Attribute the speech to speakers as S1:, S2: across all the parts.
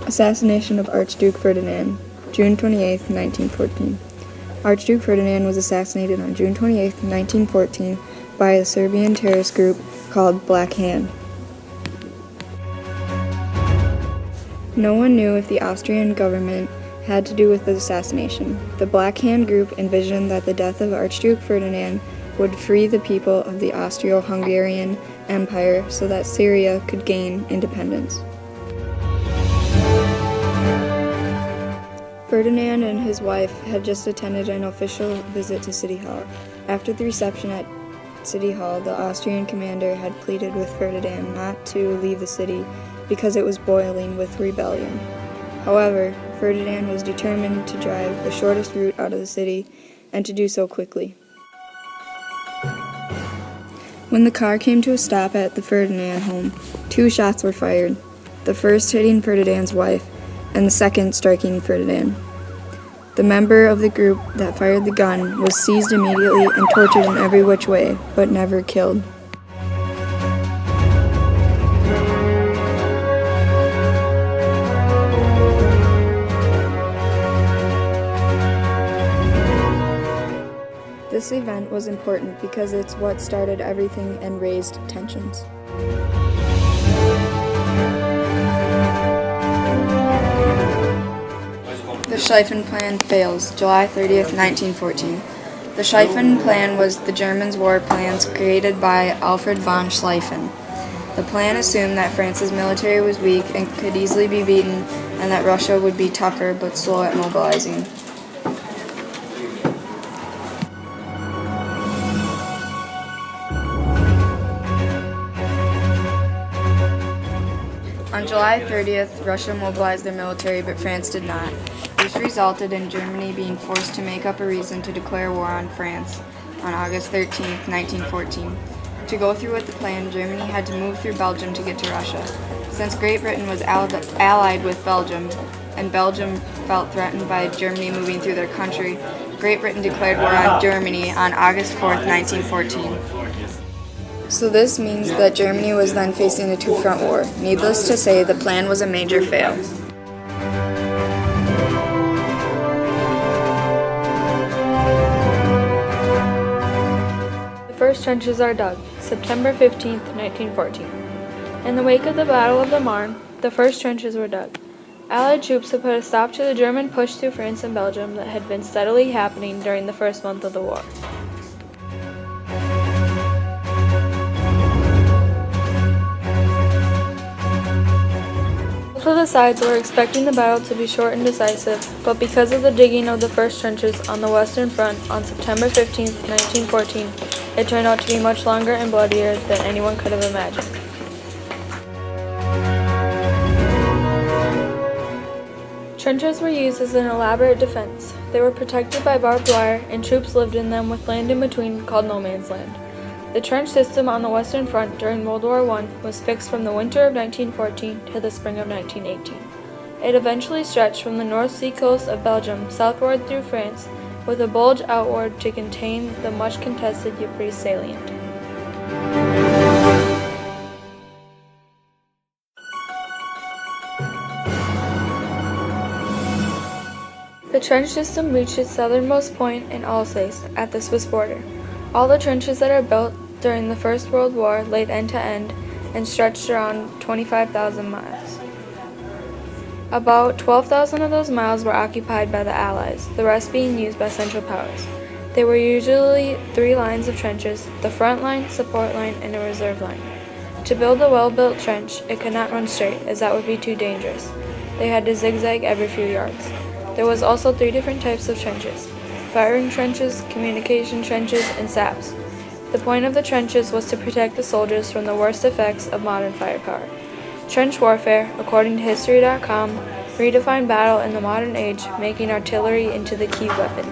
S1: Assassination of Archduke Ferdinand, June 28, 1914. Archduke Ferdinand was assassinated on June 28, 1914 by a Serbian terrorist group called Black Hand. No one knew if the Austrian government had to do with the assassination. The Black Hand group envisioned that the death of Archduke Ferdinand would free the people of the Austro-Hungarian Empire so that Syria could gain independence. Ferdinand and his wife had just attended an official visit to City Hall. After the reception at City Hall, the Austrian commander had pleaded with Ferdinand not to leave the city because it was boiling with rebellion. However, Ferdinand was determined to drive the shortest route out of the city and to do so quickly. When the car came to a stop at the Ferdinand home, 2 shots were fired, the first hitting Ferdinand's wife and the second striking Ferdinand. The member of the group that fired the gun was seized immediately and tortured in every which way, but never killed. This event was important because it's what started everything and raised tensions. The Schlieffen Plan fails, July 30th, 1914. The Schlieffen Plan was the Germans' war plans created by Alfred von Schlieffen. The plan assumed that France's military was weak and could easily be beaten, and that Russia would be tougher but slow at mobilizing. On July 30th, Russia mobilized their military, but France did not. This resulted in Germany being forced to make up a reason to declare war on France on August 13, 1914. To go through with the plan, Germany had to move through Belgium to get to Russia. Since Great Britain was allied with Belgium, and Belgium felt threatened by Germany moving through their country, Great Britain declared war on Germany on August 4, 1914. So this means that Germany was then facing a 2-front war. Needless to say, the plan was a major fail.
S2: The first trenches are dug, September 15, 1914. In the wake of the Battle of the Marne, the first trenches were dug. Allied troops had put a stop to the German push through France and Belgium that had been steadily happening during the first month of the war. Both of the sides were expecting the battle to be short and decisive, but because of the digging of the first trenches on the Western Front on September 15, 1914, it turned out to be much longer and bloodier than anyone could have imagined. Trenches were used as an elaborate defense. They were protected by barbed wire, and troops lived in them with land in between called no man's land. The trench system on the Western Front during World War I was fixed from the winter of 1914 to the spring of 1918. It eventually stretched from the North Sea coast of Belgium southward through France, with a bulge outward to contain the much contested Ypres salient. The trench system reached its southernmost point in Alsace, at the Swiss border. All the trenches that are built during the First World War laid end to end and stretched around 25,000 miles. About 12,000 of those miles were occupied by the Allies, the rest being used by Central Powers. There were usually 3 lines of trenches, the front line, support line, and a reserve line. To build a well-built trench, it could not run straight, as that would be too dangerous. They had to zigzag every few yards. There was also 3 different types of trenches: firing trenches, communication trenches, and saps. The point of the trenches was to protect the soldiers from the worst effects of modern firepower. Trench warfare, according to History.com, redefined battle in the modern age, making artillery into the key weapon.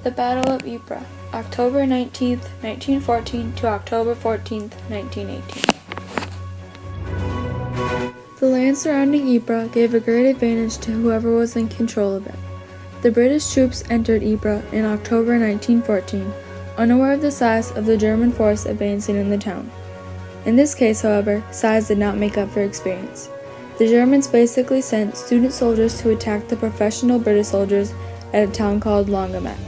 S2: The Battle of Ypres, October 19, 1914 to October 14, 1918. The land surrounding Ypres gave a great advantage to whoever was in control of it. The British troops entered Ypres in October 1914, unaware of the size of the German force advancing in the town. In this case, however, size did not make up for experience. The Germans basically sent student soldiers to attack the professional British soldiers at a town called Longuemac.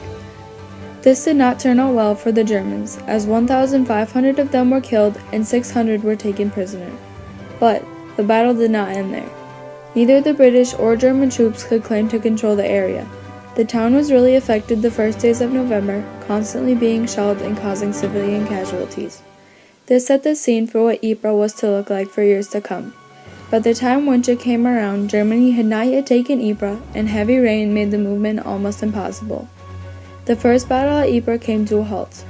S2: This did not turn out well for the Germans, as 1,500 of them were killed and 600 were taken prisoner. But the battle did not end there. Neither the British or German troops could claim to control the area. The town was really affected the first days of November, constantly being shelled and causing civilian casualties. This set the scene for what Ypres was to look like for years to come. By the time winter came around, Germany had not yet taken Ypres, and heavy rain made the movement almost impossible. The first battle at Ypres came to a halt.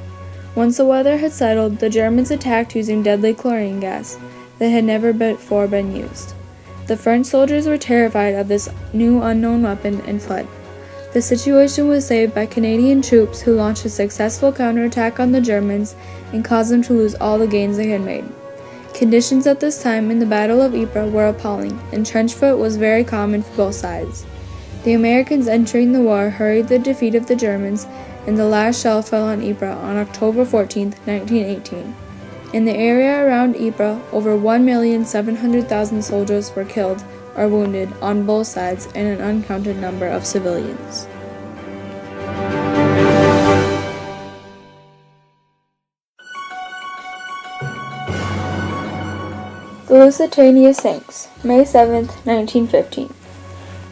S2: Once the weather had settled, the Germans attacked using deadly chlorine gas that had never before been used. The French soldiers were terrified of this new unknown weapon and fled. The situation was saved by Canadian troops who launched a successful counterattack on the Germans and caused them to lose all the gains they had made. Conditions at this time in the Battle of Ypres were appalling, and trench foot was very common for both sides. The Americans entering the war hurried the defeat of the Germans, and the last shell fell on Ypres on October 14, 1918. In the area around Ypres, over 1,700,000 soldiers were killed or wounded on both sides and an uncounted number of civilians. The Lusitania sinks, May 7, 1915.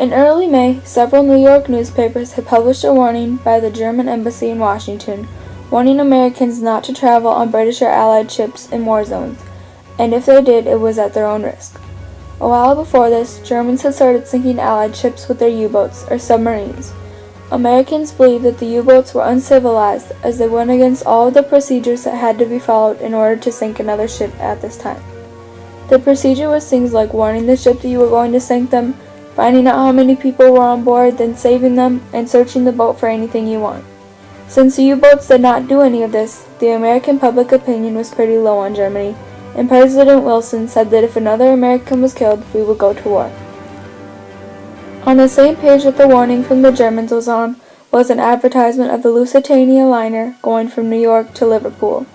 S2: In early May, several New York newspapers had published a warning by the German embassy in Washington, warning Americans not to travel on British or Allied ships in war zones, and if they did, it was at their own risk. A while before this, Germans had started sinking Allied ships with their U-boats, or submarines. Americans believed that the U-boats were uncivilized, as they went against all of the procedures that had to be followed in order to sink another ship at this time. The procedure was things like warning the ship that you were going to sink them, finding out how many people were on board, then saving them, and searching the boat for anything you want. Since the U-boats did not do any of this, the American public opinion was pretty low on Germany, and President Wilson said that if another American was killed, we would go to war. On the same page that the warning from the Germans was on was an advertisement of the Lusitania liner going from New York to Liverpool.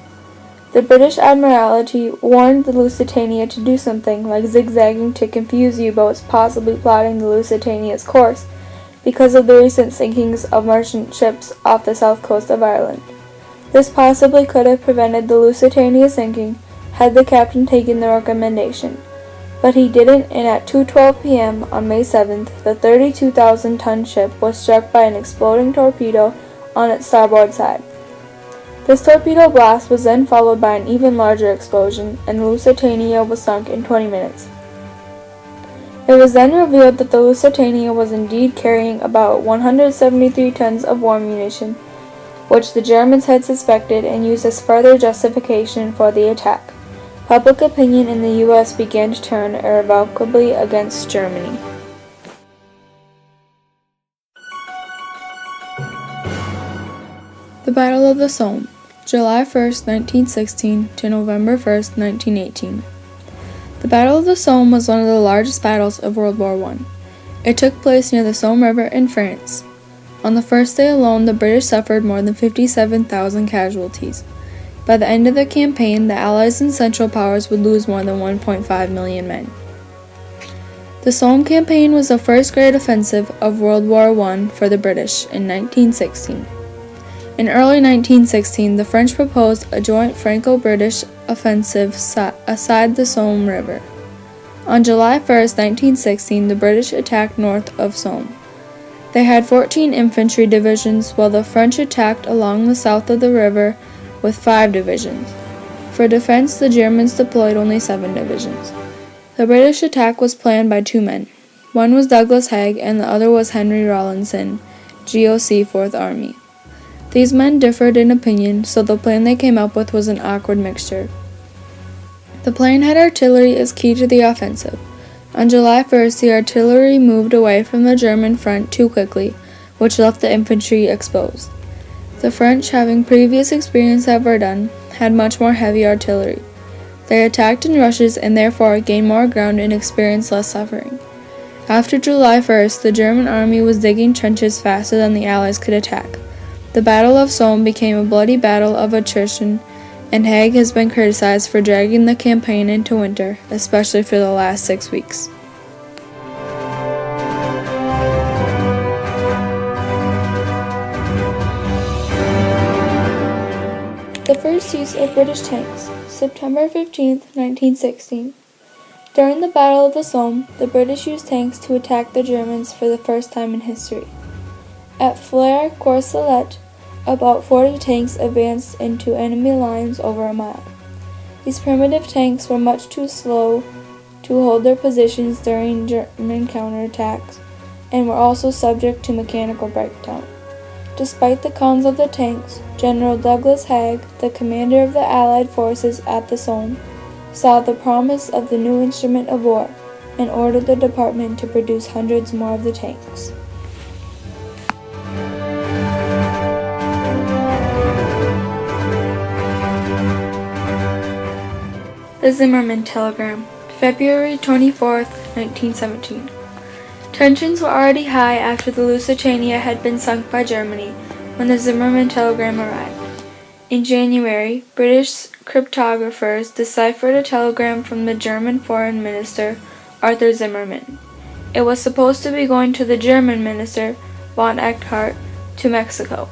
S2: The British Admiralty warned the Lusitania to do something like zigzagging to confuse U-boats possibly plotting the Lusitania's course because of the recent sinkings of merchant ships off the south coast of Ireland. This possibly could have prevented the Lusitania sinking had the captain taken the recommendation, but he didn't, and at 2:12 p.m. on May 7th, the 32,000-ton ship was struck by an exploding torpedo on its starboard side. This torpedo blast was then followed by an even larger explosion, and the Lusitania was sunk in 20 minutes. It was then revealed that the Lusitania was indeed carrying about 173 tons of war munition, which the Germans had suspected and used as further justification for the attack. Public opinion in the U.S. began to turn irrevocably against Germany. The Battle of the Somme, July 1, 1916 to November 1, 1918. The Battle of the Somme was one of the largest battles of World War I. It took place near the Somme River in France. On the first day alone, the British suffered more than 57,000 casualties. By the end of the campaign, the Allies and Central Powers would lose more than 1.5 million men. The Somme campaign was the first great offensive of World War I for the British in 1916. In early 1916, the French proposed a joint Franco-British offensive aside the Somme River. On July 1, 1916, the British attacked north of Somme. They had 14 infantry divisions, while the French attacked along the south of the river with 5 divisions. For defense, the Germans deployed only 7 divisions. The British attack was planned by 2 men. One was Douglas Haig, and the other was Henry Rawlinson, GOC 4th Army. These men differed in opinion, so the plan they came up with was an awkward mixture. The plan had artillery as key to the offensive. On July 1st, the artillery moved away from the German front too quickly, which left the infantry exposed. The French, having previous experience at Verdun, had much more heavy artillery. They attacked in rushes and therefore gained more ground and experienced less suffering. After July 1st, the German army was digging trenches faster than the Allies could attack. The Battle of Somme became a bloody battle of attrition, and Haig has been criticized for dragging the campaign into winter, especially for the last 6 weeks. The first use of British tanks, September 15, 1916. During the Battle of the Somme, the British used tanks to attack the Germans for the first time in history. At Flers-Courcelette, about 40 tanks advanced into enemy lines over a mile. These primitive tanks were much too slow to hold their positions during German counterattacks and were also subject to mechanical breakdown. Despite the cons of the tanks, General Douglas Haig, the commander of the Allied forces at the Somme, saw the promise of the new instrument of war and ordered the department to produce hundreds more of the tanks. The Zimmermann Telegram, February 24, 1917. Tensions were already high after the Lusitania had been sunk by Germany when the Zimmermann telegram arrived. In January, British cryptographers deciphered a telegram from the German Foreign Minister, Arthur Zimmermann. It was supposed to be going to the German Minister, von Eckhardt, to Mexico.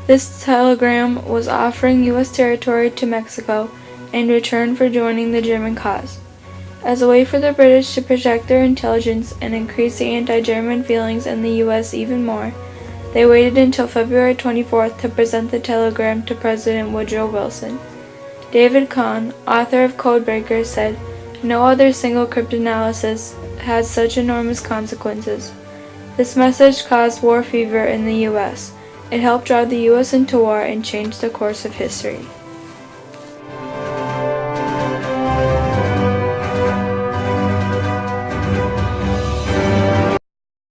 S2: This telegram was offering U.S. territory to Mexico in return for joining the German cause. As a way for the British to protect their intelligence and increase the anti-German feelings in the U.S. even more, they waited until February 24th to present the telegram to President Woodrow Wilson. David Kahn, author of Codebreakers, said, "No other single cryptanalysis has such enormous consequences. This message caused war fever in the U.S. It helped drive the U.S. into war and changed the course of history."